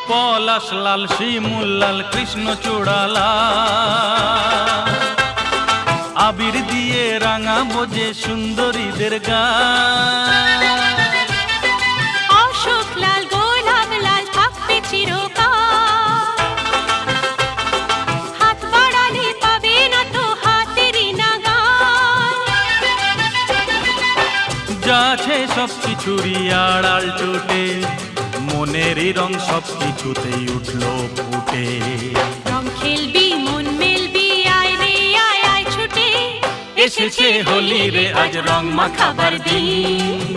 পলাশ লাল শিমুল লাল কৃষ্ণচূড়ালা আবির দিয়ে রাঙাবো যে সুন্দরীদের গান। অশোক লাল গোলাপ লাল থাকবে চিরকাল, হাত বাড়ালে পাবে না তো হাতেরই নাগাল। যা আছে সব কিছুরই আড়াল টুটে, মনেরই রং সব কিছুতেই উঠলো ফুটে। রং খেলবি মন মেলবি আয় রে আয় আয় ছুটে, এসেছে হোলি রে আজ রং মাখাবার দিন।